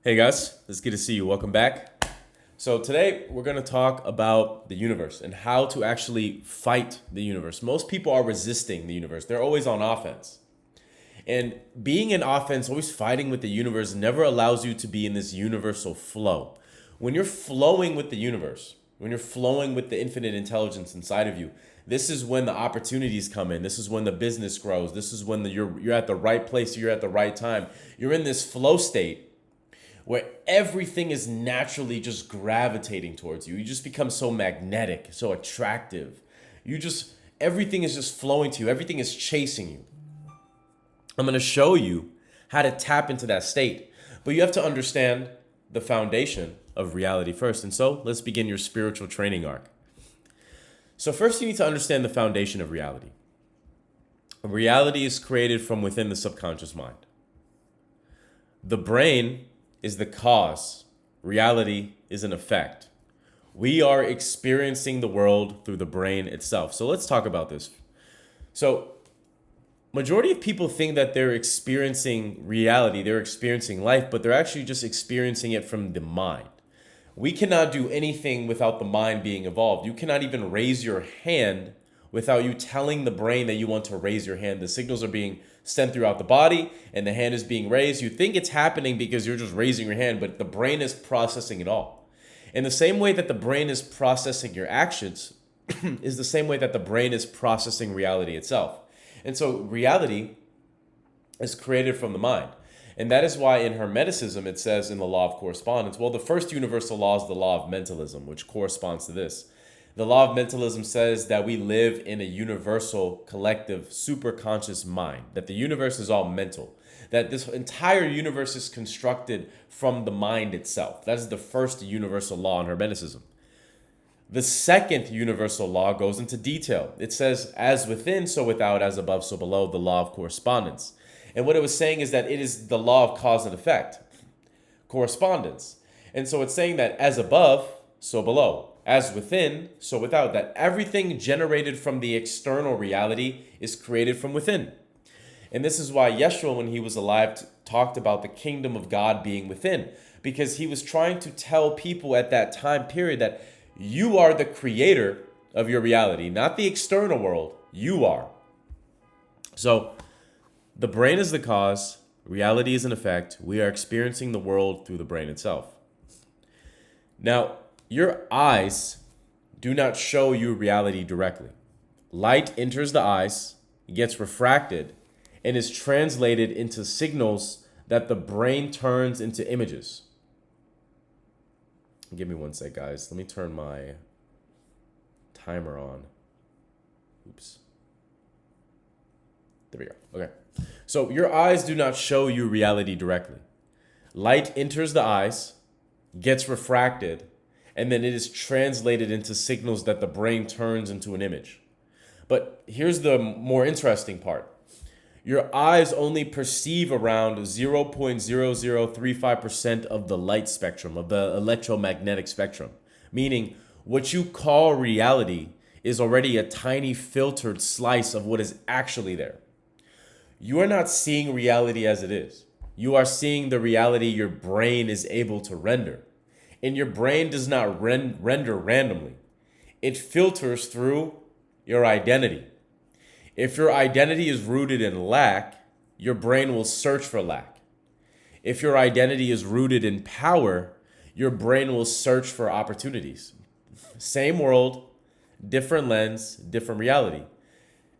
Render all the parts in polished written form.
Hey guys, it's good to see you. Welcome back. So today we're going to talk about the universe and how to actually fight the universe. Most people are resisting the universe. They're always on offense. And being in offense, always fighting with the universe never allows you to be in this universal flow. When you're flowing with the universe, when you're flowing with the infinite intelligence inside of you, this is when the opportunities come in. This is when the business grows. This is when you're at the right place, you're at the right time. You're in this flow state where everything is naturally just gravitating towards you. You just become so magnetic, so attractive. Everything is just flowing to you. Everything is chasing you. I'm going to show you how to tap into that state. But you have to understand the foundation of reality first. And so let's begin your spiritual training arc. So first you need to understand the foundation of reality. Reality is created from within the subconscious mind. The brain is the cause. Reality is an effect. We are experiencing the world through the brain itself. So let's talk about this. So majority of people think that they're experiencing reality, they're experiencing life, but they're actually just experiencing it from the mind. We cannot do anything without the mind being involved. You cannot even raise your hand without you telling the brain that you want to raise your hand. The signals are being sent throughout the body and the hand is being raised. You think it's happening because you're just raising your hand, but the brain is processing it all. In the same way that the brain is processing your actions is the same way that the brain is processing reality itself. And so reality is created from the mind. And that is why in Hermeticism it says in the law of correspondence, well, the first universal law is the law of mentalism, which corresponds to this. The law of mentalism says that we live in a universal, collective, superconscious mind, that the universe is all mental, that this entire universe is constructed from the mind itself. That is the first universal law in Hermeticism. The second universal law goes into detail. It says, as within, so without, as above, so below, the law of correspondence. And what it was saying is that it is the law of cause and effect, correspondence. And so it's saying that as above, so below. As within, so without, that everything generated from the external reality is created from within. And this is why Yeshua, when he was alive, talked about the kingdom of God being within, because he was trying to tell people at that time period that you are the creator of your reality, not the external world. You are. So the brain is the cause, reality is an effect. We are experiencing the world through the brain itself. Now, your eyes do not show you reality directly. Light enters the eyes, gets refracted, and is translated into signals that the brain turns into images. Give me one sec, guys. Let me turn my timer on. Oops. There we go. Okay. So your eyes do not show you reality directly. Light enters the eyes, gets refracted, and then it is translated into signals that the brain turns into an image. But here's the more interesting part. Your eyes only perceive around 0.0035% of the light spectrum, of the electromagnetic spectrum. Meaning, what you call reality is already a tiny filtered slice of what is actually there. You are not seeing reality as it is. You are seeing the reality your brain is able to render. And your brain does not render randomly. It filters through your identity. If your identity is rooted in lack, your brain will search for lack. If your identity is rooted in power, your brain will search for opportunities. Same world, different lens, different reality.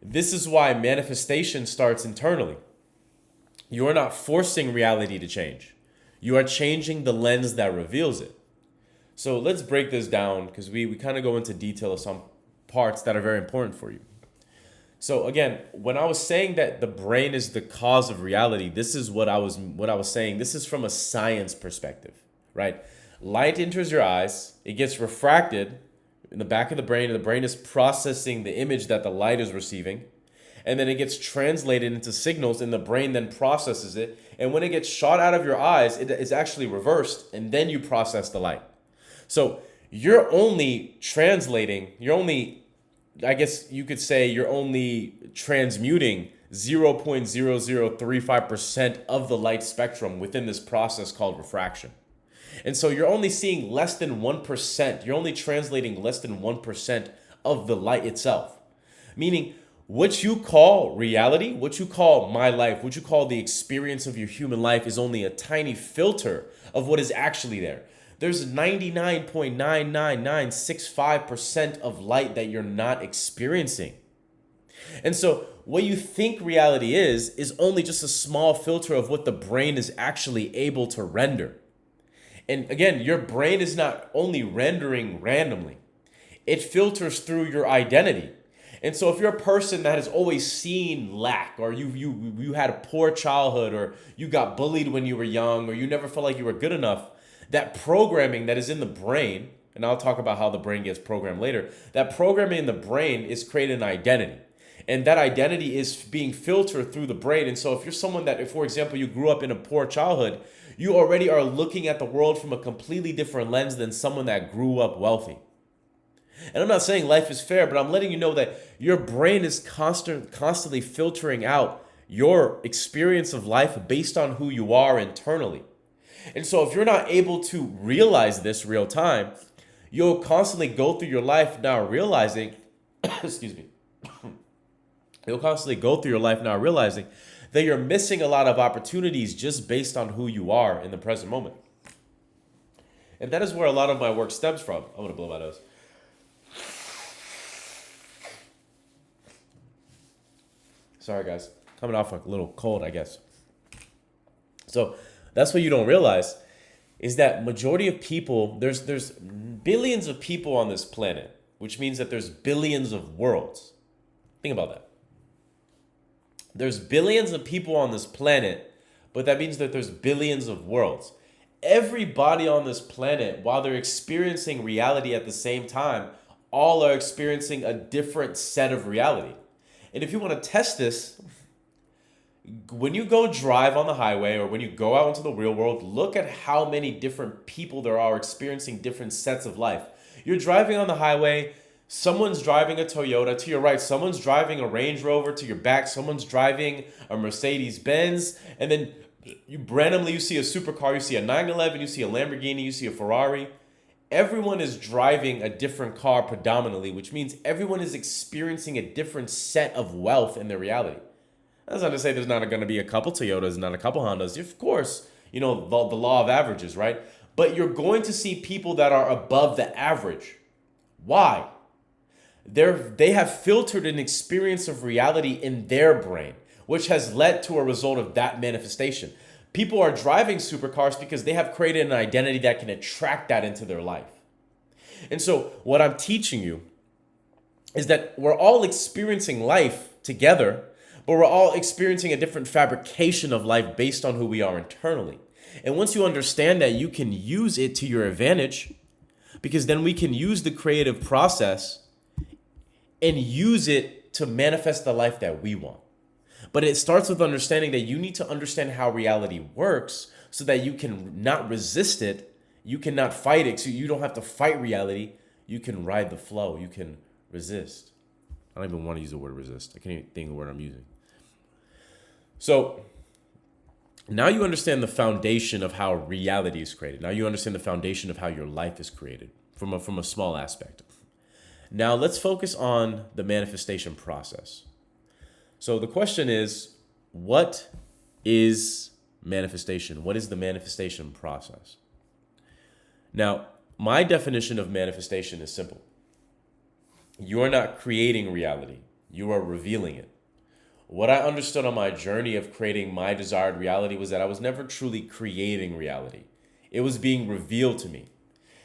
This is why manifestation starts internally. You are not forcing reality to change. You are changing the lens that reveals it. So let's break this down because we kind of go into detail of some parts that are very important for you. So again, when I was saying that the brain is the cause of reality, this is what I was saying. This is from a science perspective, right? Light enters your eyes, it gets refracted in the back of the brain, and the brain is processing the image that the light is receiving. And then it gets translated into signals, and the brain then processes it. And when it gets shot out of your eyes, it is actually reversed, and then you process the light. So you're only transmuting 0.0035% of the light spectrum within this process called refraction. And so you're only seeing less than 1%. You're only translating less than 1% of the light itself. Meaning, what you call reality, what you call my life, what you call the experience of your human life is only a tiny filter of what is actually there. There's 99.99965% of light that you're not experiencing. And so what you think reality is only just a small filter of what the brain is actually able to render. And again, your brain is not only rendering randomly, it filters through your identity. And so if you're a person that has always seen lack, or you had a poor childhood, or you got bullied when you were young, or you never felt like you were good enough, that programming that is in the brain, and I'll talk about how the brain gets programmed later, that programming in the brain is creating an identity. And that identity is being filtered through the brain. And so if you're someone that, if, for example, you grew up in a poor childhood, you already are looking at the world from a completely different lens than someone that grew up wealthy. And I'm not saying life is fair, but I'm letting you know that your brain is constantly filtering out your experience of life based on who you are internally. And so if you're not able to realize this real time, you'll constantly go through your life now realizing, excuse me, you'll constantly go through your life now realizing that you're missing a lot of opportunities just based on who you are in the present moment. And that is where a lot of my work stems from. I'm going to blow my nose. Sorry, guys. Coming off a little cold, I guess. So that's what you don't realize is that majority of people, there's billions of people on this planet, which means that there's billions of worlds. Think about that. There's billions of people on this planet, but that means that there's billions of worlds. Everybody on this planet, while they're experiencing reality at the same time, all are experiencing a different set of reality. And if you want to test this, when you go drive on the highway or when you go out into the real world, look at how many different people there are experiencing different sets of life. You're driving on the highway, someone's driving a Toyota to your right, someone's driving a Range Rover to your back, someone's driving a Mercedes Benz, and then you see a supercar, you see a 911, you see a Lamborghini, you see a Ferrari. Everyone is driving a different car predominantly, which means everyone is experiencing a different set of wealth in their reality. That's not to say there's not going to be a couple Toyotas, not a couple Hondas. Of course, the law of averages, right? But you're going to see people that are above the average. Why? They have filtered an experience of reality in their brain, which has led to a result of that manifestation. People are driving supercars because they have created an identity that can attract that into their life. And so what I'm teaching you is that we're all experiencing life together, but we're all experiencing a different fabrication of life based on who we are internally. And once you understand that, you can use it to your advantage, because then we can use the creative process and use it to manifest the life that we want. But it starts with understanding that you need to understand how reality works so that you can not resist it, you cannot fight it, so you don't have to fight reality. You can ride the flow, you can resist. I don't even want to use the word resist. I can't even think of the word I'm using. So now you understand the foundation of how reality is created. Now you understand the foundation of how your life is created from a small aspect. Now let's focus on the manifestation process. So the question is, what is manifestation? What is the manifestation process? Now, my definition of manifestation is simple. You are not creating reality. You are revealing it. What I understood on my journey of creating my desired reality was that I was never truly creating reality. It was being revealed to me.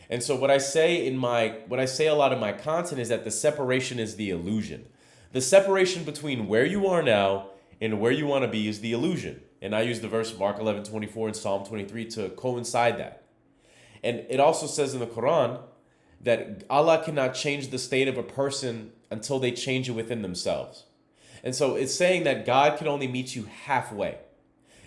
And so what I say a lot in my content is that the separation is the illusion. The separation between where you are now and where you want to be is the illusion. And I use the verse Mark 11:24 and Psalm 23 to coincide that. And it also says in the Quran that Allah cannot change the state of a person until they change it within themselves. And so it's saying that God can only meet you halfway.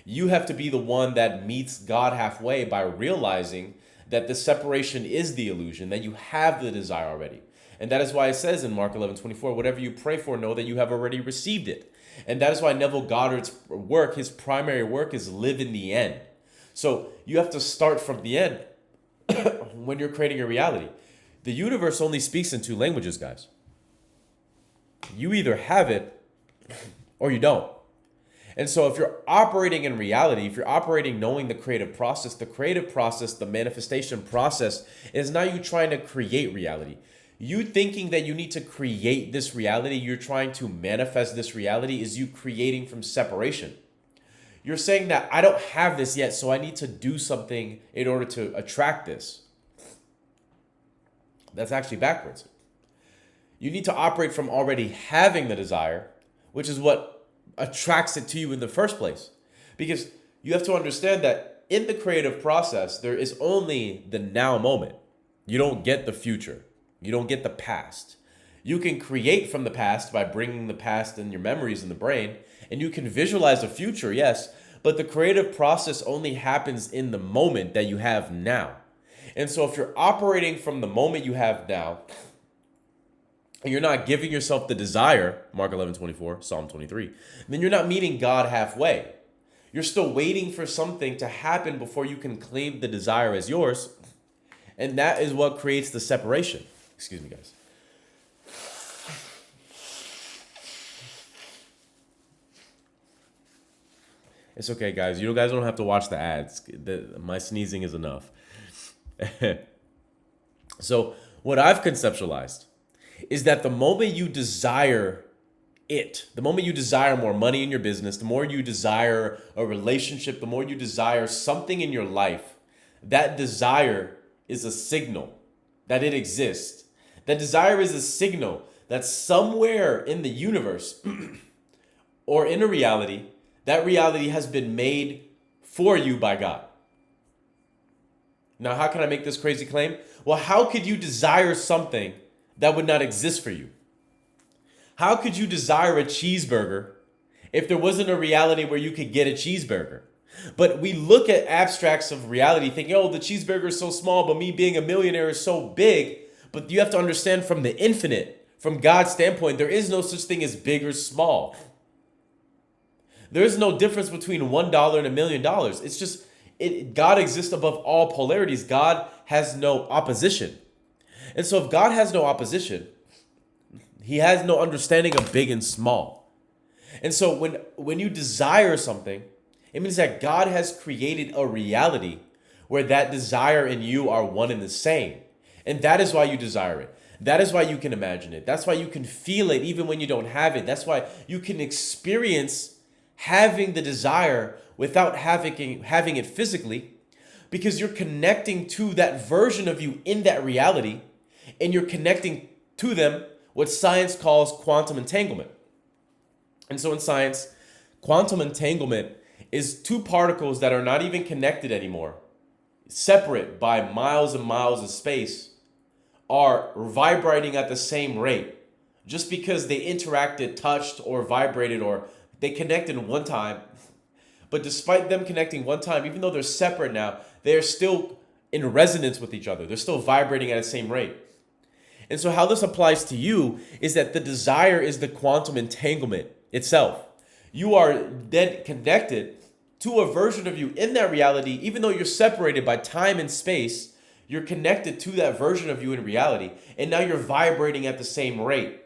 You have to be the one that meets God halfway by realizing that the separation is the illusion, that you have the desire already. And that is why it says in Mark 11:24, whatever you pray for, know that you have already received it. And that is why Neville Goddard's work, his primary work, is live in the end. So you have to start from the end when you're creating a reality. The universe only speaks in two languages, guys. You either have it or you don't. And so if you're operating in reality, if you're operating knowing the creative process, the manifestation process is now you trying to create reality. You thinking that you need to create this reality, you're trying to manifest this reality, is you creating from separation. You're saying that I don't have this yet, so I need to do something in order to attract this. That's actually backwards. You need to operate from already having the desire, which is what attracts it to you in the first place. Because you have to understand that in the creative process, there is only the now moment. You don't get the future. You don't get the past. You can create from the past by bringing the past and your memories in the brain, and you can visualize a future, yes, but the creative process only happens in the moment that you have now. And so if you're operating from the moment you have now, and you're not giving yourself the desire, Mark 11:24, Psalm 23, then you're not meeting God halfway. You're still waiting for something to happen before you can claim the desire as yours, and that is what creates the separation. Excuse me, guys. It's okay, guys. You guys don't have to watch the ads. My sneezing is enough. So what I've conceptualized is that the moment you desire the moment you desire more money in your business, the more you desire a relationship, the more you desire something in your life, that desire is a signal that it exists. That desire is a signal that somewhere in the universe or in a reality, that reality has been made for you by God. Now, how can I make this crazy claim? Well, how could you desire something that would not exist for you? How could you desire a cheeseburger if there wasn't a reality where you could get a cheeseburger? But we look at abstracts of reality thinking, oh, the cheeseburger is so small, but me being a millionaire is so big. But you have to understand from the infinite, from God's standpoint, there is no such thing as big or small. There is no difference between $1 and $1 million. It's just, God exists above all polarities. God has no opposition. And so if God has no opposition, he has no understanding of big and small. And so when you desire something, it means that God has created a reality where that desire and you are one and the same. And that is why you desire it. That is why you can imagine it. That's why you can feel it even when you don't have it. That's why you can experience having the desire without having it physically, because you're connecting to that version of you in that reality, and you're connecting to them what science calls quantum entanglement. And so in science, quantum entanglement is two particles that are not even connected anymore, separate by miles and miles of space, are vibrating at the same rate. Just because they interacted, touched, or vibrated, or they connected one time, but despite them connecting one time, even though they're separate now, they are still in resonance with each other. They're still vibrating at the same rate. And so how this applies to you is that the desire is the quantum entanglement itself. You are then connected to a version of you in that reality, even though you're separated by time and space, you're connected to that version of you in reality, and now you're vibrating at the same rate.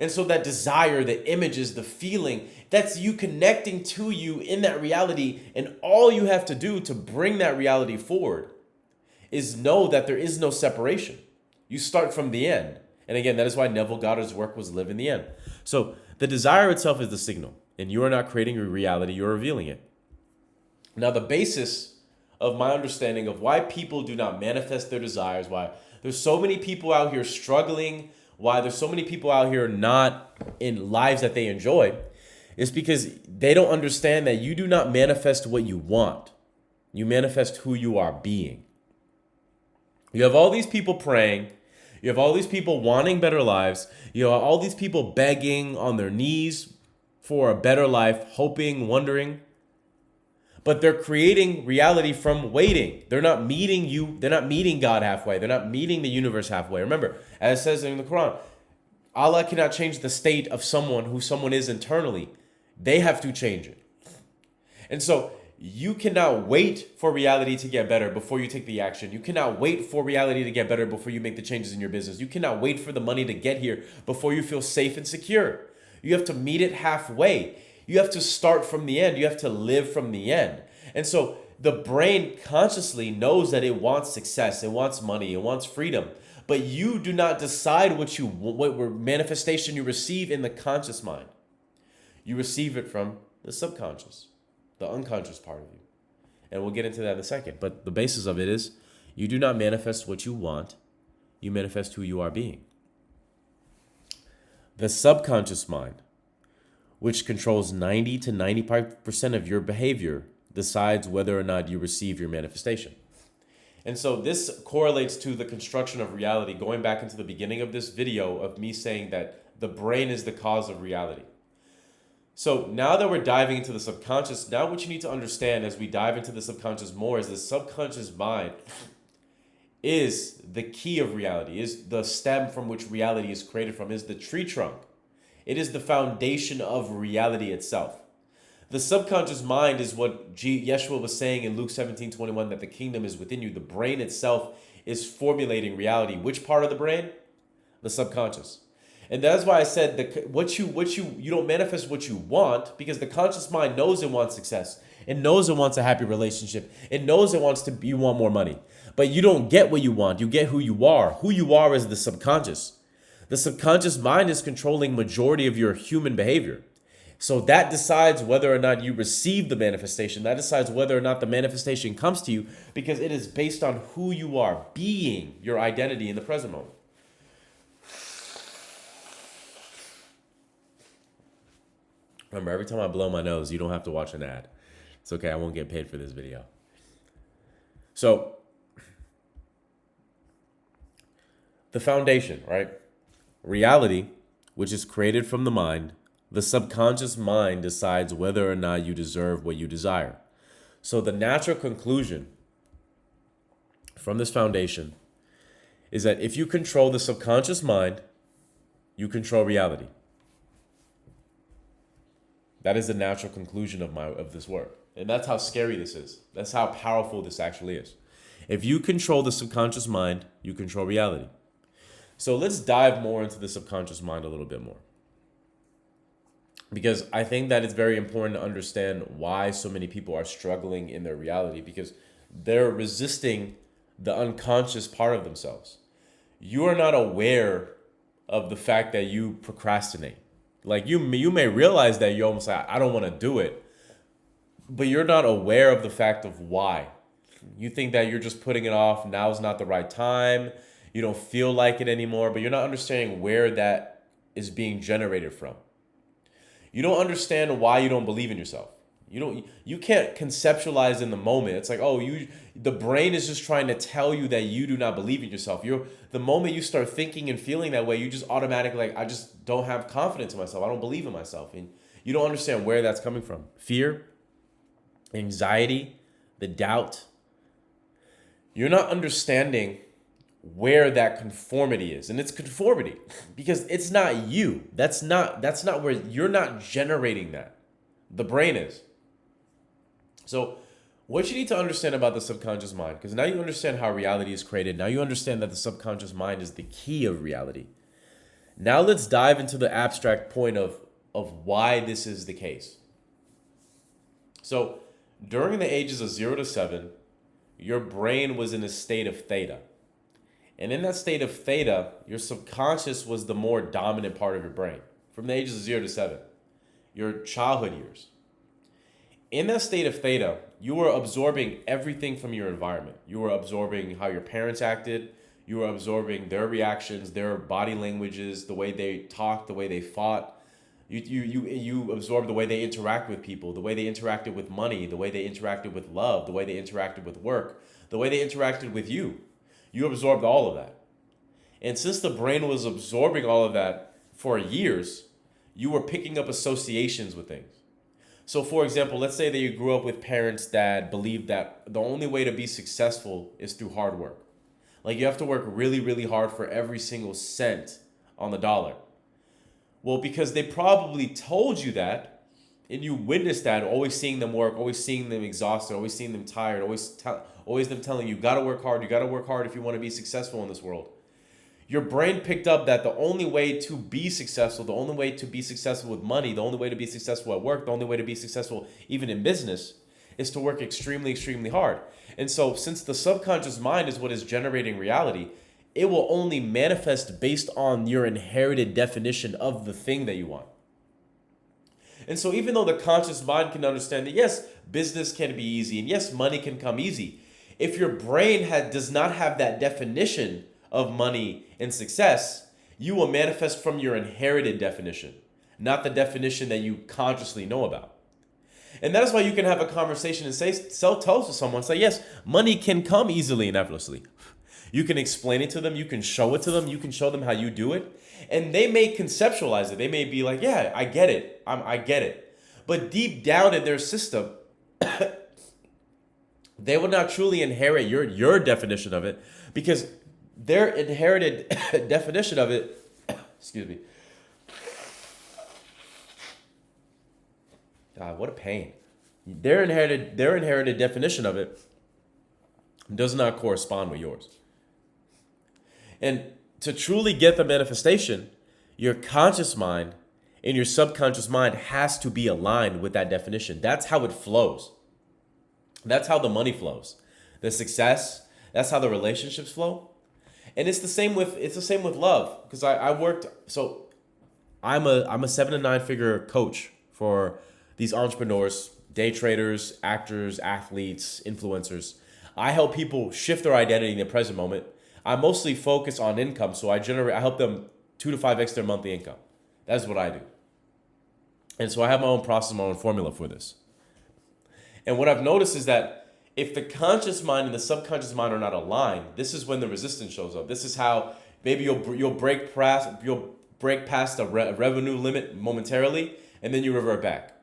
And so that desire, the images, the feeling, that's you connecting to you in that reality, and all you have to do to bring that reality forward is know that there is no separation. You start from the end. And again, that is why Neville Goddard's work was live in the end. So the desire itself is the signal, and you are not creating a reality, you're revealing it. Now, the basis of my understanding of why people do not manifest their desires, why there's so many people out here struggling, why there's so many people out here not in lives that they enjoy, is because they don't understand that you do not manifest what you want. You manifest who you are being. You have all these people praying. You have all these people wanting better lives. You have all these people begging on their knees for a better life, hoping, wondering. But they're creating reality from waiting. They're not meeting you. They're not meeting God halfway. They're not meeting the universe halfway. Remember, as it says in the Quran, Allah cannot change the state of someone who someone is internally. They have to change it. And so you cannot wait for reality to get better before you take the action. You cannot wait for reality to get better before you make the changes in your business. You cannot wait for the money to get here before you feel safe and secure. You have to meet it halfway. You have to start from the end. You have to live from the end. And so the brain consciously knows that it wants success, it wants money, it wants freedom. But you do not decide what manifestation you receive in the conscious mind. You receive it from the subconscious, the unconscious part of you. And we'll get into that in a second. But the basis of it is you do not manifest what you want, you manifest who you are being. The subconscious mind, which controls 90 to 95% of your behavior, decides whether or not you receive your manifestation. And so this correlates to the construction of reality, going back into the beginning of this video of me saying that the brain is the cause of reality. So now that we're diving into the subconscious, now what you need to understand as we dive into the subconscious more is the subconscious mind is the key of reality, is the stem from which reality is created from, is the tree trunk. It is the foundation of reality itself. The subconscious mind is what Yeshua was saying in Luke 17:21, that the kingdom is within you. The brain itself is formulating reality. Which part of the brain? The subconscious. And that's why I said that you don't manifest what you want, because the conscious mind knows it wants success. It knows it wants a happy relationship. It knows you want more money. But you don't get what you want. You get who you are. Who you are is the subconscious. The subconscious mind is controlling majority of your human behavior. So that decides whether or not you receive the manifestation. That decides whether or not the manifestation comes to you, because it is based on who you are, being your identity in the present moment. Remember, every time I blow my nose, you don't have to watch an ad. It's okay, I won't get paid for this video. So, the foundation, right? Reality, which is created from the mind, the subconscious mind decides whether or not you deserve what you desire. So the natural conclusion from this foundation is that if you control the subconscious mind, you control reality. That is the natural conclusion of this work. And that's how scary this is. That's how powerful this actually is. If you control the subconscious mind, you control reality. So let's dive more into the subconscious mind a little bit more, because I think that it's very important to understand why so many people are struggling in their reality, because they're resisting the unconscious part of themselves. You are not aware of the fact that you procrastinate. Like you may realize that you almost like, I don't want to do it, but you're not aware of the fact of why. You think that you're just putting it off. Now's not the right time. You don't feel like it anymore, but you're not understanding where that is being generated from. You don't understand why you don't believe in yourself. You can't conceptualize in the moment. It's like, the brain is just trying to tell you that you do not believe in yourself. The moment you start thinking and feeling that way, you just automatically I just don't have confidence in myself. I don't believe in myself. And you don't understand where that's coming from. Fear, anxiety, the doubt. You're not understanding where that conformity is. And it's conformity because it's not you. That's not where you're not generating that. The brain is. So what you need to understand about the subconscious mind, because now you understand how reality is created. Now you understand that the subconscious mind is the key of reality. Now let's dive into the abstract point of why this is the case. So during the ages of 0 to 7, your brain was in a state of theta. And in that state of theta, your subconscious was the more dominant part of your brain from the ages of 0 to 7, your childhood years. In that state of theta, you were absorbing everything from your environment. You were absorbing how your parents acted. You were absorbing their reactions, their body languages, the way they talked, the way they fought. You absorbed the way they interact with people, the way they interacted with money, the way they interacted with love, the way they interacted with work, the way they interacted with you. You absorbed all of that. And since the brain was absorbing all of that for years, you were picking up associations with things. So for example, let's say that you grew up with parents that believed that the only way to be successful is through hard work. Like you have to work really, really hard for every single cent on the dollar. Well, because they probably told you that And you witness that, always seeing them work, always seeing them exhausted, always seeing them tired, always them telling you, gotta work hard, you gotta work hard if you want to be successful in this world. Your brain picked up that the only way to be successful, the only way to be successful with money, the only way to be successful at work, the only way to be successful even in business is to work extremely, extremely hard. And so since the subconscious mind is what is generating reality, it will only manifest based on your inherited definition of the thing that you want. And so even though the conscious mind can understand that yes, business can be easy and yes, money can come easy, if your brain does not have that definition of money and success, you will manifest from your inherited definition, not the definition that you consciously know about. And that is why you can have a conversation and tell to someone, say, yes, money can come easily and effortlessly. You can explain it to them, you can show it to them, you can show them how you do it. And they may conceptualize it. They may be like, yeah, I get it. I get it. But deep down in their system, they will not truly inherit your definition of it, because their inherited definition of it, excuse me. God, what a pain. Their inherited definition of it does not correspond with yours. And to truly get the manifestation, your conscious mind and your subconscious mind has to be aligned with that definition. That's how it flows. That's how the money flows. The success, that's how the relationships flow. And it's the same with love. Because I'm a 7 to 9 figure coach for these entrepreneurs, day traders, actors, athletes, influencers. I help people shift their identity in the present moment. I mostly focus on income, so I help them 2 to 5x their monthly income. That's what I do. And so I have my own process, my own formula for this. And what I've noticed is that if the conscious mind and the subconscious mind are not aligned, this is when the resistance shows up. This is how maybe you'll break past the revenue limit momentarily, and then you revert back.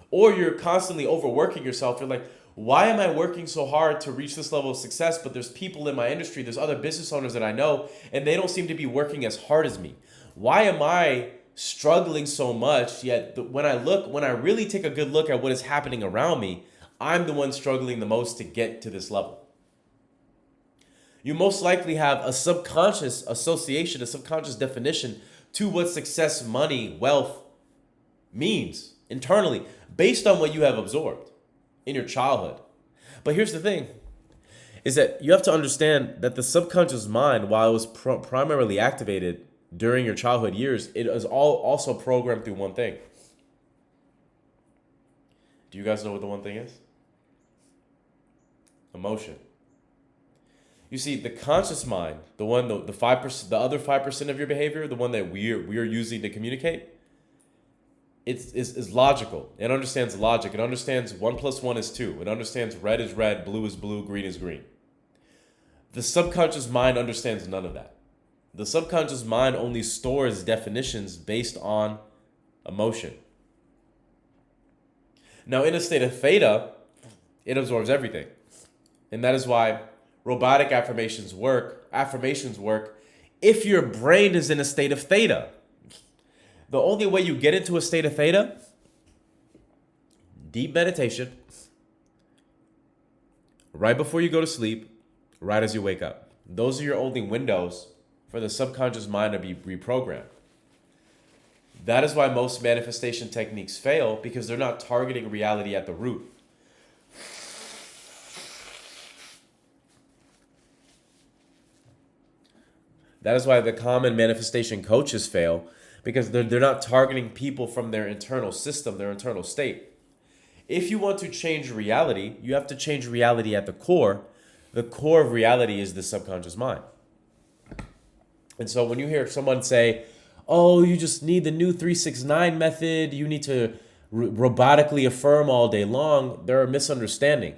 Or you're constantly overworking yourself. You're like, why am I working so hard to reach this level of success? But there's people in my industry, there's other business owners that I know, and they don't seem to be working as hard as me. Why am I struggling so much? Yet when I really take a good look at what is happening around me, I'm the one struggling the most to get to this level. You most likely have a subconscious association, a subconscious definition to what success, money, wealth means internally based on what you have absorbed in your childhood. But here's the thing, is that you have to understand that the subconscious mind, while it was primarily activated during your childhood years, it is also programmed through one thing. Do you guys know what the one thing is? Emotion. You see, the conscious mind, the 5%, the other 5% of your behavior, the one that we're using to communicate, is logical. It understands logic. It understands 1 + 1 is 2. It understands red is red, blue is blue, green is green. The subconscious mind understands none of that. The subconscious mind only stores definitions based on emotion. Now, in a state of theta, it absorbs everything. And that is why robotic affirmations work if your brain is in a state of theta. The only way you get into a state of theta, deep meditation, right before you go to sleep, right as you wake up. Those are your only windows for the subconscious mind to be reprogrammed. That is why most manifestation techniques fail, because they're not targeting reality at the root. That is why the common manifestation coaches fail, because they're not targeting people from their internal system, their internal state. If you want to change reality, you have to change reality at the core. The core of reality is the subconscious mind. And so when you hear someone say, oh, you just need the new 369 method, you need to robotically affirm all day long, they're a misunderstanding.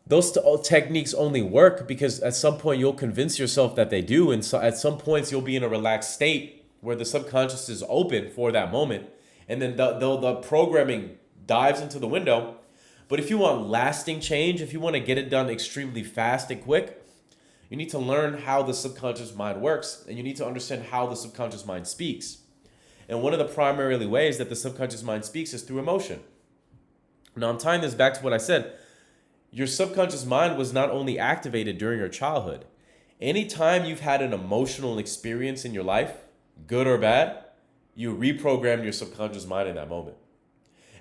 Those techniques only work because at some point you'll convince yourself that they do. And so at some points you'll be in a relaxed state where the subconscious is open for that moment. And then the programming dives into the window. But if you want lasting change, if you want to get it done extremely fast and quick, you need to learn how the subconscious mind works. And you need to understand how the subconscious mind speaks. And one of the primary ways that the subconscious mind speaks is through emotion. Now, I'm tying this back to what I said. Your subconscious mind was not only activated during your childhood. Anytime you've had an emotional experience in your life, good or bad, you reprogrammed your subconscious mind in that moment.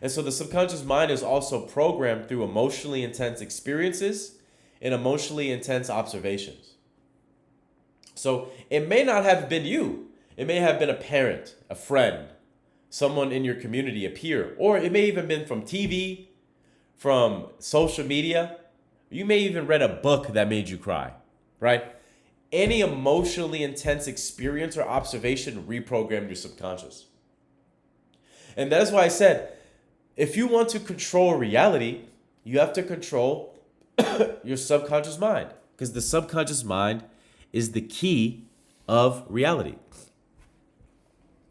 And so the subconscious mind is also programmed through emotionally intense experiences and emotionally intense observations. So it may not have been you. It may have been a parent, a friend, someone in your community, a peer, or it may even been from TV, from social media. You may even read a book that made you cry, right? Any emotionally intense experience or observation reprogrammed your subconscious. And that's why I said, if you want to control reality, you have to control your subconscious mind, because the subconscious mind is the key of reality.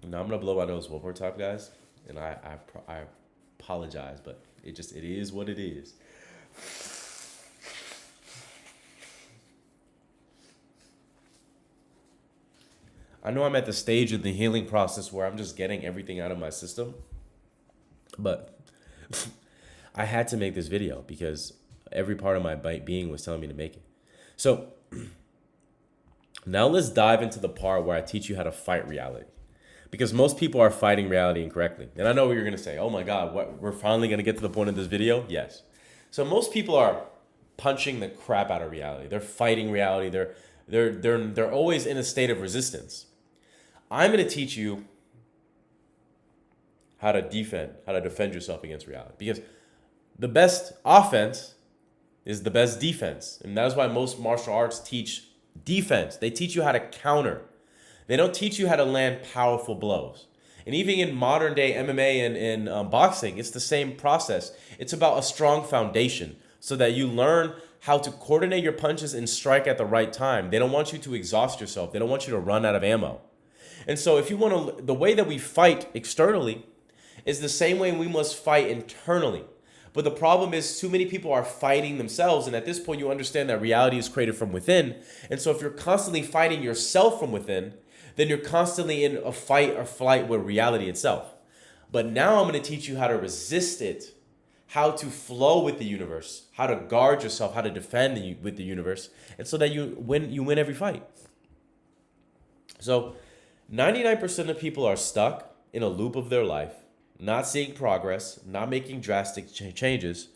Now I'm gonna blow my nose one more time, guys, and I apologize, but it is what it is. I know I'm at the stage of the healing process where I'm just getting everything out of my system, but I had to make this video because every part of my being was telling me to make it. So now let's dive into the part where I teach you how to fight reality, because most people are fighting reality incorrectly. And I know what you're going to say. Oh my God, we're finally going to get to the point of this video? Yes. So most people are punching the crap out of reality. They're fighting reality. They're always in a state of resistance. I'm going to teach you how to defend yourself against reality, because the best offense is the best defense. And that's why most martial arts teach defense. They teach you how to counter. They don't teach you how to land powerful blows. And even in modern day MMA and boxing, it's the same process. It's about a strong foundation so that you learn how to coordinate your punches and strike at the right time. They don't want you to exhaust yourself. They don't want you to run out of ammo. And so if you want to, the way that we fight externally is the same way we must fight internally. But the problem is too many people are fighting themselves. And at this point, you understand that reality is created from within. And so if you're constantly fighting yourself from within, then you're constantly in a fight or flight with reality itself. But now I'm going to teach you how to resist it, how to flow with the universe, how to guard yourself, how to defend with the universe, and so that you win every fight. So 99% of people are stuck in a loop of their life, not seeing progress, not making drastic changes,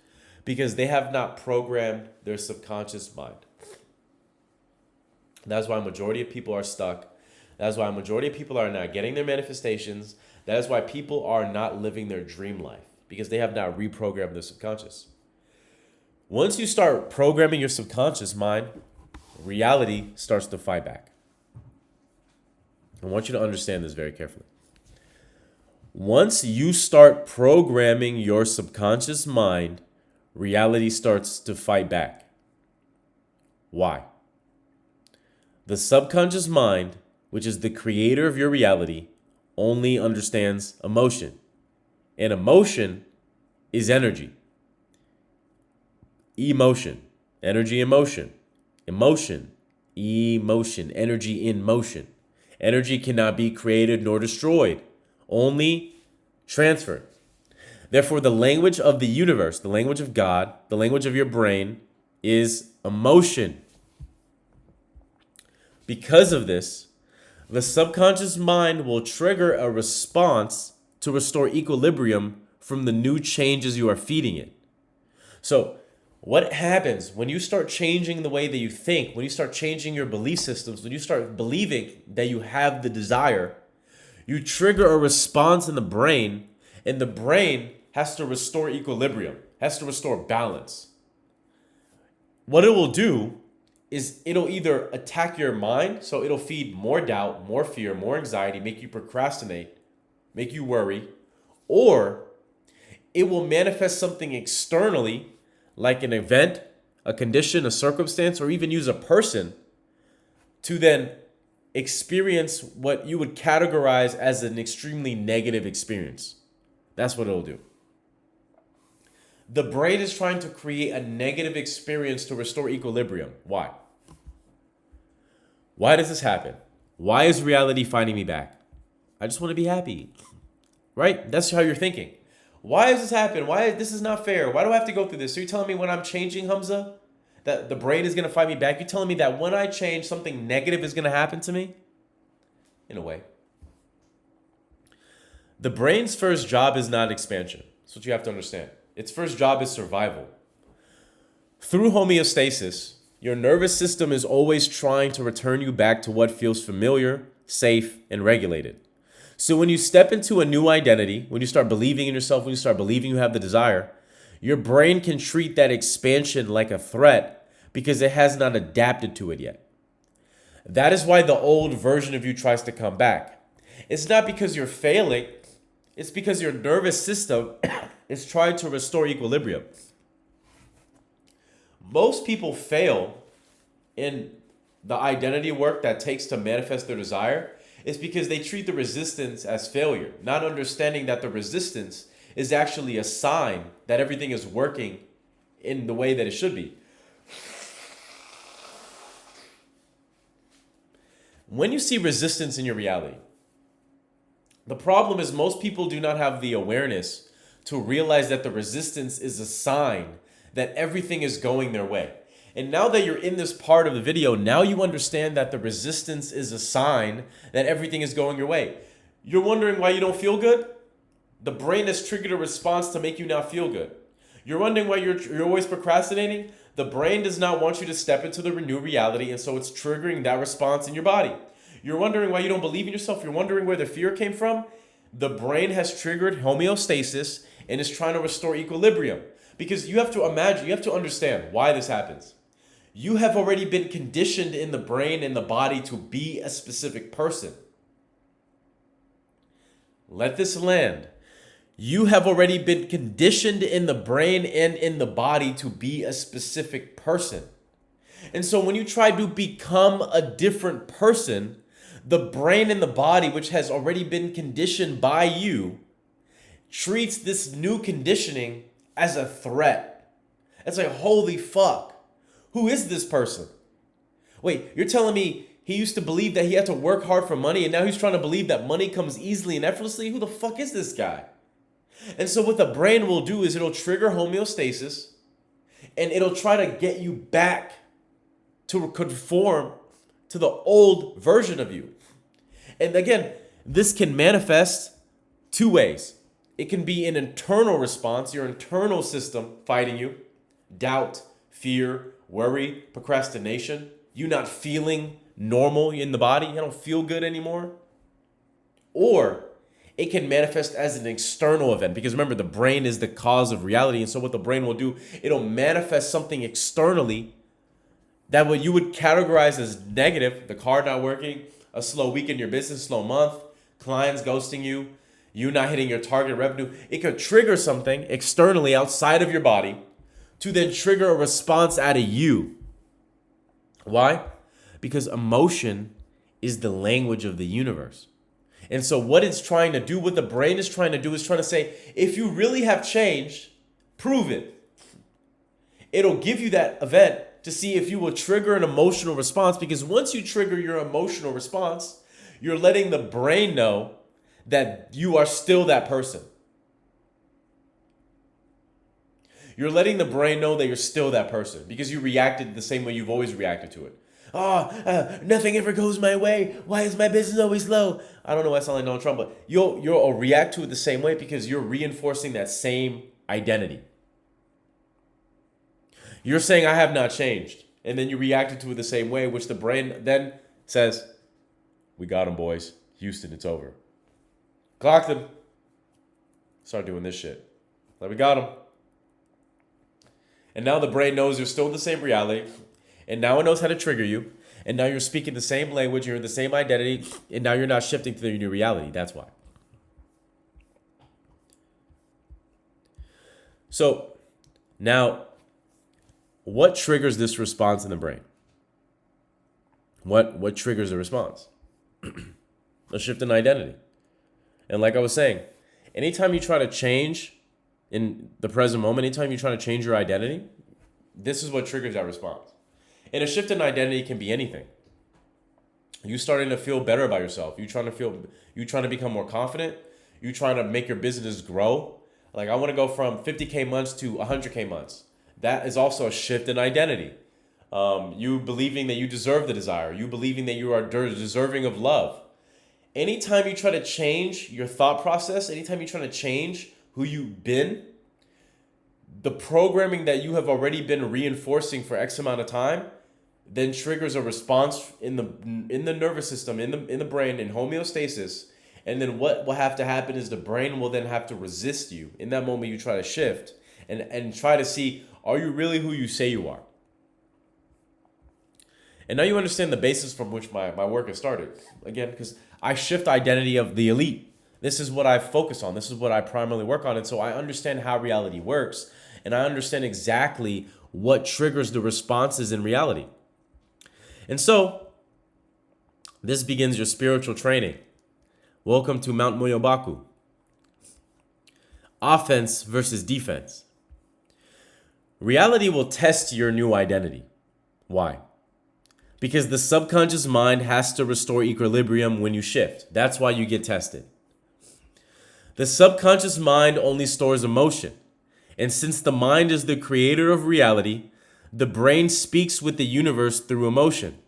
because they have not programmed their subconscious mind. That's why a majority of people are stuck. That's why a majority of people are not getting their manifestations. That is why people are not living their dream life, because they have not reprogrammed their subconscious. Once you start programming your subconscious mind, reality starts to fight back. I want you to understand this very carefully. Once you start programming your subconscious mind, reality starts to fight back. Why? The subconscious mind, which is the creator of your reality, only understands emotion. And emotion is energy. Emotion. Energy in motion. Emotion. Emotion. Energy in motion. Energy cannot be created nor destroyed, only transferred. Therefore, the language of the universe, the language of God, the language of your brain is emotion. Because of this, the subconscious mind will trigger a response to restore equilibrium from the new changes you are feeding it. So, what happens when you start changing the way that you think, when you start changing your belief systems, when you start believing that you have the desire, you trigger a response in the brain, and the brain has to restore equilibrium, has to restore balance. What it will do is it'll either attack your mind, so it'll feed more doubt, more fear, more anxiety, make you procrastinate, make you worry, or it will manifest something externally, like an event, a condition, a circumstance, or even use a person to then experience what you would categorize as an extremely negative experience. That's what it'll do. The brain is trying to create a negative experience to restore equilibrium. Why? Why does this happen? Why is reality finding me back? I just want to be happy, right? That's how you're thinking. Why is this happening? Why this is not fair? Why do I have to go through this? So you're telling me when I'm changing, Hamza, that the brain is gonna fight me back? You're telling me that when I change, something negative is gonna happen to me? In a way. The brain's first job is not expansion. That's what you have to understand. Its first job is survival. Through homeostasis, your nervous system is always trying to return you back to what feels familiar, safe, and regulated. So when you step into a new identity, when you start believing in yourself, when you start believing you have the desire, your brain can treat that expansion like a threat because it has not adapted to it yet. That is why the old version of you tries to come back. It's not because you're failing, it's because your nervous system is trying to restore equilibrium. Most people fail in the identity work that takes to manifest their desire is because they treat the resistance as failure, not understanding that the resistance is actually a sign that everything is working in the way that it should be. When you see resistance in your reality, the problem is most people do not have the awareness to realize that the resistance is a sign that everything is going their way. And now that you're in this part of the video, now you understand that the resistance is a sign that everything is going your way. You're wondering why you don't feel good? The brain has triggered a response to make you not feel good. You're wondering why you're always procrastinating? The brain does not want you to step into the new reality, and so it's triggering that response in your body. You're wondering why you don't believe in yourself. You're wondering where the fear came from. The brain has triggered homeostasis and is trying to restore equilibrium. Because you have to imagine, you have to understand why this happens. You have already been conditioned in the brain and the body to be a specific person. Let this land. You have already been conditioned in the brain and in the body to be a specific person. And so when you try to become a different person, the brain and the body, which has already been conditioned by you, treats this new conditioning as a threat. It's like, holy fuck. Who is this person? Wait, you're telling me he used to believe that he had to work hard for money and now he's trying to believe that money comes easily and effortlessly? Who the fuck is this guy? And so what the brain will do is it'll trigger homeostasis and it'll try to get you back to conform to the old version of you. And again, this can manifest two ways. It can be an internal response, your internal system fighting you, doubt, fear, worry, procrastination, you not feeling normal in the body, you don't feel good anymore. Or it can manifest as an external event because remember, the brain is the cause of reality. And so what the brain will do, it'll manifest something externally that what you would categorize as negative, the car not working, a slow week in your business, slow month, clients ghosting you, you not hitting your target revenue. It could trigger something externally outside of your body to then trigger a response out of you. Why? Because emotion is the language of the universe. And so what it's trying to do, what the brain is trying to do is trying to say, if you really have changed, prove it. It'll give you that event to see if you will trigger an emotional response, because once you trigger your emotional response, you're letting the brain know that you are still that person. You're letting the brain know that you're still that person because you reacted the same way you've always reacted to it. Nothing ever goes my way. Why is my business always low? I don't know why I sound like Donald Trump, but you'll react to it the same way because you're reinforcing that same identity. You're saying, I have not changed. And then you reacted to it the same way, which the brain then says, we got him, boys. Houston, it's over. Clocked him. Start doing this shit. Like, we got him. And now the brain knows you're still in the same reality. And now it knows how to trigger you. And now you're speaking the same language. You're in the same identity. And now you're not shifting to the new reality. That's why. So now, what triggers this response in the brain? What triggers the response? A shift in identity. And like I was saying, anytime you try to change in the present moment, anytime you try to change your identity, this is what triggers that response. And a shift in identity can be anything. You starting to feel better about yourself. You trying to become more confident. You trying to make your business grow. Like I want to go from 50K months to 100K months. That is also a shift in identity. You believing that you deserve the desire. You believing that you are deserving of love. Anytime you try to change your thought process, anytime you try to change who you've been, the programming that you have already been reinforcing for X amount of time then triggers a response in the nervous system, in the brain, in homeostasis. And then what will have to happen is the brain will then have to resist you. In that moment, you try to shift and try to see, are you really who you say you are? And now you understand the basis from which my work has started. Again, because I shift identity of the elite. This is what I focus on. This is what I primarily work on. And so I understand how reality works. And I understand exactly what triggers the responses in reality. And so this begins your spiritual training. Welcome to Mount Moyobaku. Offense versus defense. Reality will test your new identity. Why? Because the subconscious mind has to restore equilibrium when you shift. That's why you get tested. The subconscious mind only stores emotion. And since the mind is the creator of reality, the brain speaks with the universe through emotion.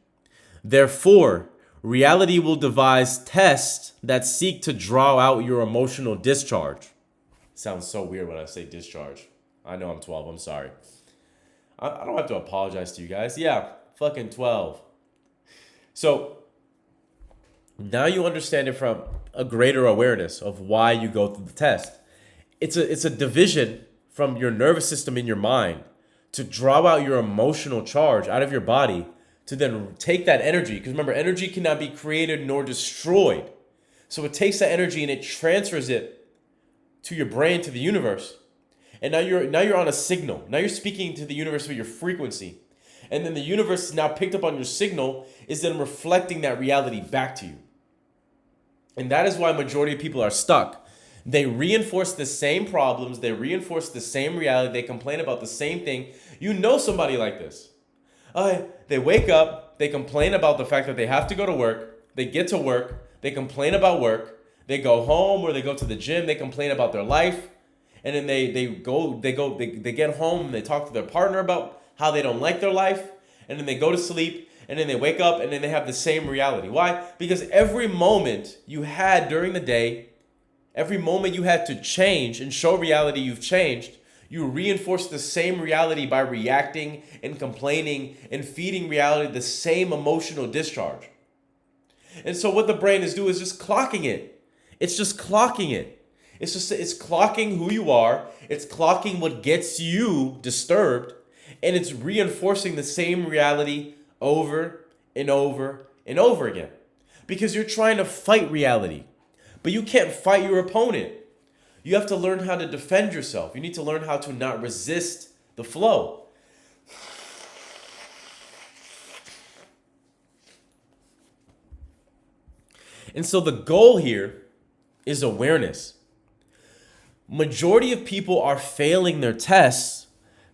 Therefore, reality will devise tests that seek to draw out your emotional discharge. Sounds so weird when I say discharge. I know I'm 12. I'm sorry. I don't have to apologize to you guys. Yeah, fucking 12. So now you understand it from a greater awareness of why you go through the test. It's a division from your nervous system in your mind to draw out your emotional charge out of your body to then take that energy. Because remember, energy cannot be created nor destroyed. So it takes that energy and it transfers it to your brain, to the universe. And now you're on a signal. Now you're speaking to the universe with your frequency. And then the universe is now picked up on your signal, is then reflecting that reality back to you. And that is why majority of people are stuck. They reinforce the same problems. They reinforce the same reality. They complain about the same thing. You know somebody like this. They wake up. They complain about the fact that they have to go to work. They get to work. They complain about work. They go home or they go to the gym. They complain about their life. And then they get home. And they talk to their partner about how they don't like their life. And then they go to sleep. And then they wake up and then they have the same reality. Why? Because every moment you had during the day, every moment you had to change and show reality you've changed, you reinforce the same reality by reacting and complaining and feeding reality the same emotional discharge. And so what the brain is doing is just clocking it. It's just clocking it. It's clocking who you are. It's clocking what gets you disturbed. And it's reinforcing the same reality over and over and over again. Because you're trying to fight reality. But you can't fight your opponent. You have to learn how to defend yourself. You need to learn how to not resist the flow. And so the goal here is awareness. Majority of people are failing their tests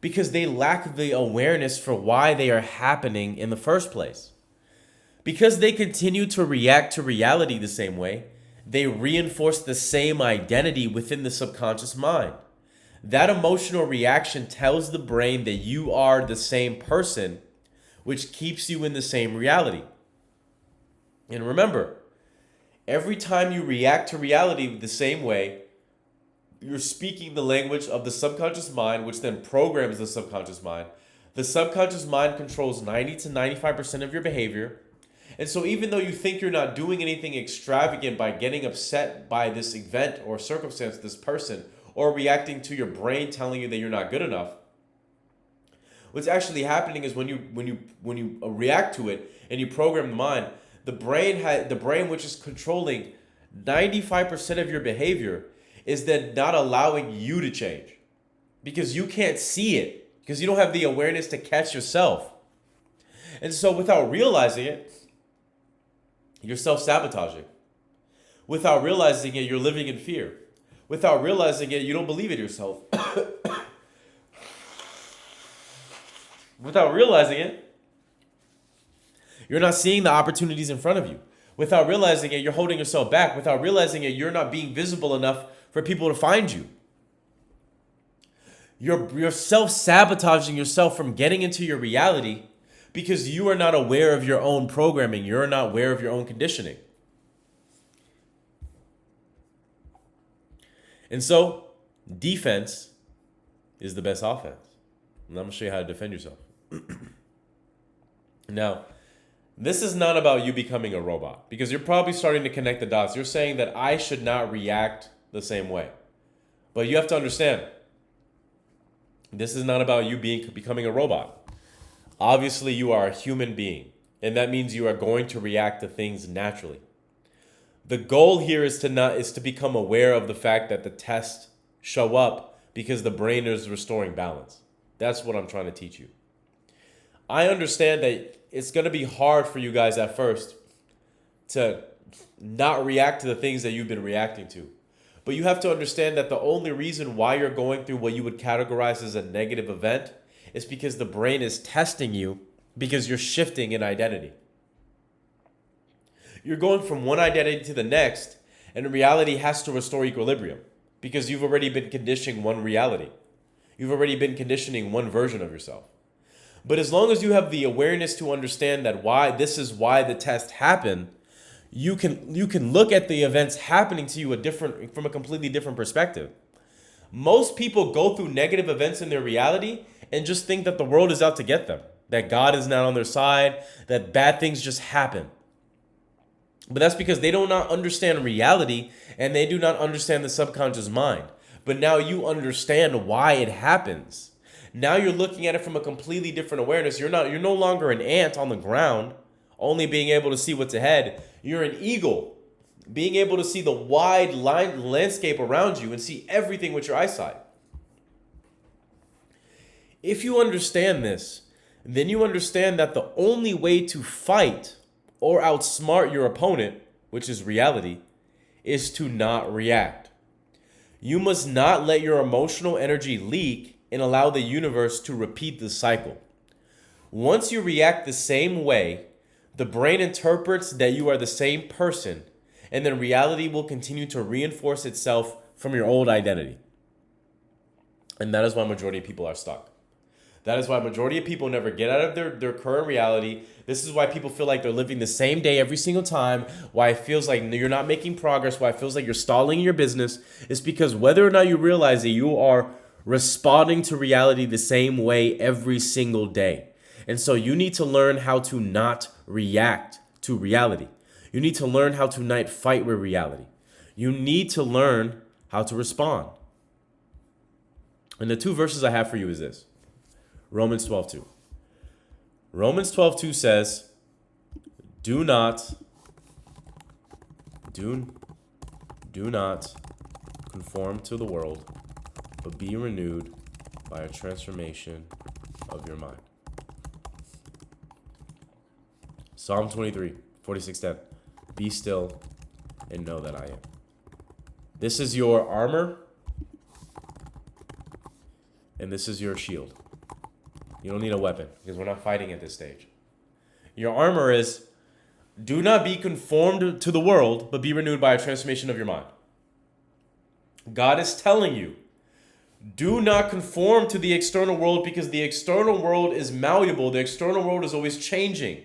because they lack the awareness for why they are happening in the first place. Because they continue to react to reality the same way, they reinforce the same identity within the subconscious mind. That emotional reaction tells the brain that you are the same person, which keeps you in the same reality. And remember, every time you react to reality the same way, you're speaking the language of the subconscious mind, which then programs the subconscious mind. The subconscious mind controls 90 to 95% of your behavior. And so even though you think you're not doing anything extravagant by getting upset by this event or circumstance, this person, or reacting to your brain telling you that you're not good enough, what's actually happening is when you react to it and you program the mind, the brain which is controlling 95% of your behavior is then not allowing you to change because you can't see it, because you don't have the awareness to catch yourself. And so without realizing it, you're self-sabotaging. Without realizing it, you're living in fear. Without realizing it, you don't believe in yourself. Without realizing it, you're not seeing the opportunities in front of you. Without realizing it, you're holding yourself back. Without realizing it, you're not being visible enough for people to find you. You're self-sabotaging yourself from getting into your reality because you are not aware of your own programming. You're not aware of your own conditioning. And so, defense is the best offense. And I'm going to show you how to defend yourself. Now, this is not about you becoming a robot, because you're probably starting to connect the dots. You're saying that I should not react the same way. But you have to understand, this is not about you becoming a robot. Obviously, you are a human being, and that means you are going to react to things naturally. The goal here is to become aware of the fact that the tests show up because the brain is restoring balance. That's what I'm trying to teach you. I understand that it's going to be hard for you guys at first to not react to the things that you've been reacting to. But you have to understand that the only reason why you're going through what you would categorize as a negative event is because the brain is testing you because you're shifting in identity. You're going from one identity to the next, and reality has to restore equilibrium because you've already been conditioning one reality. You've already been conditioning one version of yourself. But as long as you have the awareness to understand that this is why the test happened, you can look at the events happening to you from a completely different perspective. Most people go through negative events in their reality and just think that the world is out to get them, that God is not on their side, that bad things just happen. But that's because they do not understand reality and they do not understand the subconscious mind. But now you understand why it happens. Now you're looking at it from a completely different awareness. You're no longer an ant on the ground, only being able to see what's ahead. You're an eagle, being able to see the wide landscape around you and see everything with your eyesight. If you understand this, then you understand that the only way to fight or outsmart your opponent, which is reality, is to not react. You must not let your emotional energy leak and allow the universe to repeat the cycle. Once you react the same way, the brain interprets that you are the same person, and then reality will continue to reinforce itself from your old identity. And that is why majority of people are stuck. That is why majority of people never get out of their current reality. This is why people feel like they're living the same day every single time. Why it feels like you're not making progress. Why it feels like you're stalling in your business. It's because whether or not you realize that you are responding to reality the same way every single day. And so you need to learn how to not react to reality. You need to learn how to not fight with reality. You need to learn how to respond. And the two verses I have for you is this. Romans 12:2. Romans 12:2 says, do not conform to the world, but be renewed by a transformation of your mind. Psalm 23:46-10. Be still and know that I am. This is your armor, and this is your shield. You don't need a weapon because we're not fighting at this stage. Your armor is, do not be conformed to the world, but be renewed by a transformation of your mind. God is telling you, do not conform to the external world because the external world is malleable. The external world is always changing.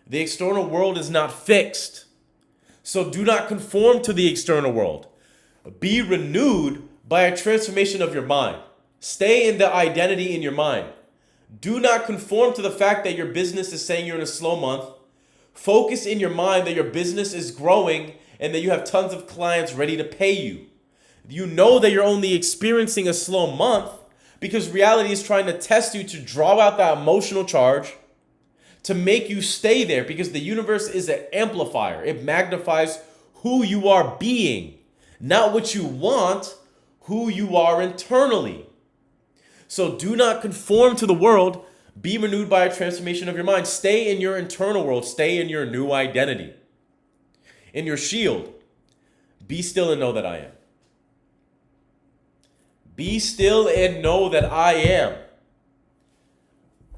The external world is not fixed. So do not conform to the external world. Be renewed by a transformation of your mind. Stay in the identity in your mind. Do not conform to the fact that your business is saying you're in a slow month. Focus in your mind that your business is growing and that you have tons of clients ready to pay you. You know that you're only experiencing a slow month because reality is trying to test you to draw out that emotional charge to make you stay there because the universe is an amplifier. It magnifies who you are being, not what you want, who you are internally. So do not conform to the world. Be renewed by a transformation of your mind. Stay in your internal world. Stay in your new identity. In your shield, be still and know that I am. Be still and know that I am.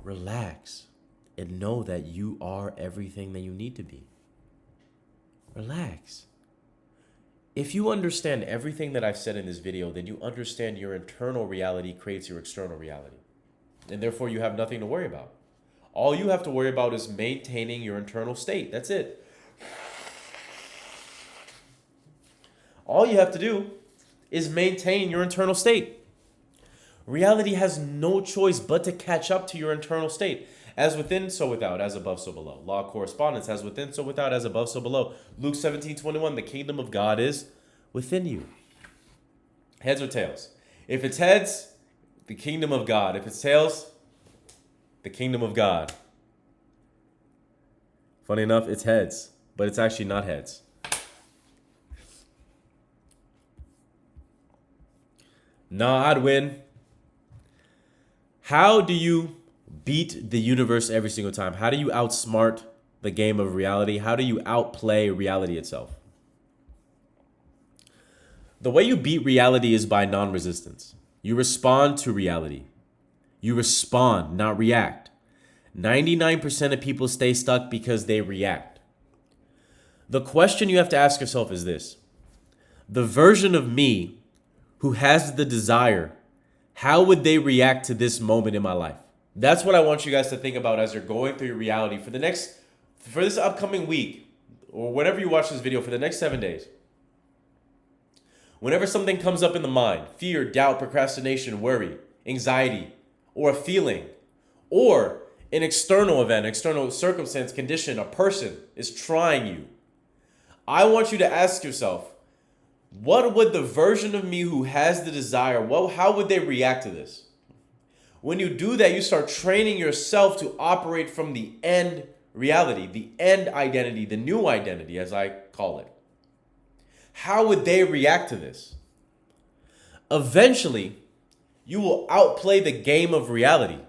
Relax and know that you are everything that you need to be. Relax. If you understand everything that I've said in this video, then you understand your internal reality creates your external reality. And therefore, you have nothing to worry about. All you have to worry about is maintaining your internal state. That's it. All you have to do is maintain your internal state. Reality has no choice but to catch up to your internal state. As within, so without. As above, so below. Law of correspondence. As within, so without. As above, so below. Luke 17:21. The kingdom of God is within you. Heads or tails? If it's heads, the kingdom of God. If it's tails, the kingdom of God. Funny enough, it's heads, but it's actually not heads. Nah, I'd win. How do you beat the universe every single time? How do you outsmart the game of reality? How do you outplay reality itself? The way you beat reality is by non-resistance. You respond to reality. You respond, not react. 99% of people stay stuck because they react. The question you have to ask yourself is this: the version of me who has the desire, how would they react to this moment in my life? That's what I want you guys to think about as you're going through your reality for this upcoming week, or whenever you watch this video, for the next 7 days. Whenever something comes up in the mind, fear, doubt, procrastination, worry, anxiety, or a feeling, or an external event, external circumstance, condition, a person is trying you, I want you to ask yourself, what would the version of me who has the desire, how would they react to this? When you do that, you start training yourself to operate from the end reality, the end identity, the new identity, as I call it. How would they react to this? Eventually, you will outplay the game of reality.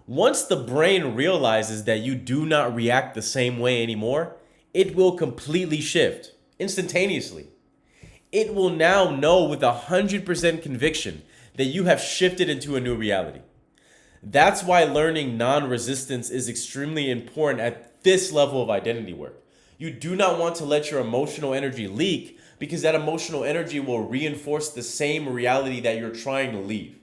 Once the brain realizes that you do not react the same way anymore, it will completely shift instantaneously. It will now know with 100% conviction that you have shifted into a new reality. That's why learning non-resistance is extremely important at this level of identity work. You do not want to let your emotional energy leak, because that emotional energy will reinforce the same reality that you're trying to leave.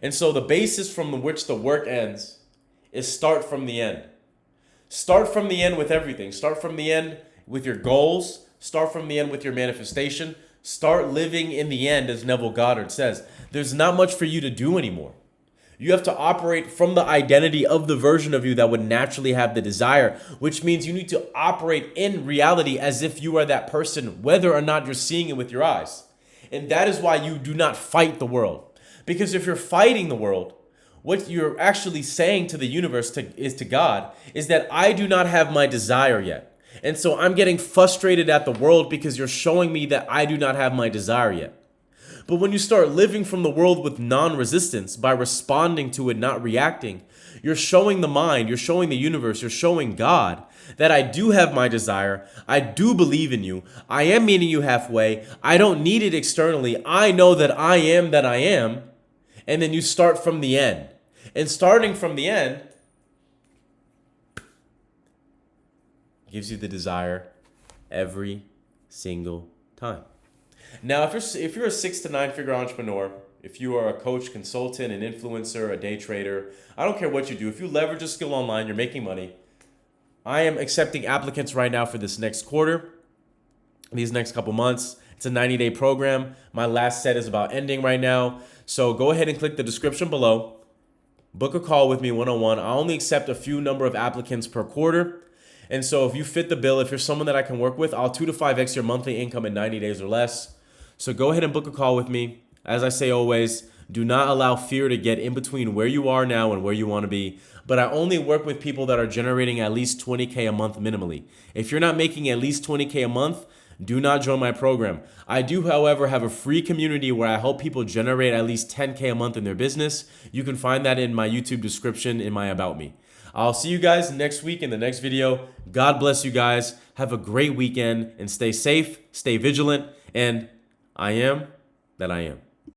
And so the basis from which the work ends is start from the end. Start from the end with everything. Start from the end with your goals. Start from the end with your manifestation. Start living in the end, as Neville Goddard says. There's not much for you to do anymore. You have to operate from the identity of the version of you that would naturally have the desire, which means you need to operate in reality as if you are that person, whether or not you're seeing it with your eyes. And that is why you do not fight the world. Because if you're fighting the world, what you're actually saying to the universe, to God, is that I do not have my desire yet. And so I'm getting frustrated at the world because you're showing me that I do not have my desire yet. But when you start living from the world with non-resistance, by responding to it, not reacting, you're showing the mind, you're showing the universe, you're showing God that I do have my desire, I do believe in you, I am meeting you halfway, I don't need it externally, I know that I am, and then you start from the end. And starting from the end gives you the desire every single time. Now, if you're a 6 to 9 figure entrepreneur, if you are a coach, consultant, an influencer, a day trader, I don't care what you do. If you leverage a skill online, you're making money. I am accepting applicants right now for this next quarter, these next couple months. It's a 90-day program. My last set is about ending right now. So go ahead and click the description below. Book a call with me one-on-one. I only accept a few number of applicants per quarter. And so if you fit the bill, if you're someone that I can work with, I'll 2 to 5x your monthly income in 90 days or less. So go ahead and book a call with me. As I say always, do not allow fear to get in between where you are now and where you want to be. But I only work with people that are generating at least 20K a month minimally. If you're not making at least 20K a month, do not join my program. I do, however, have a free community where I help people generate at least 10K a month in their business. You can find that in my YouTube description in my About Me. I'll see you guys next week in the next video. God bless you guys. Have a great weekend and stay safe, stay vigilant, and I am that I am.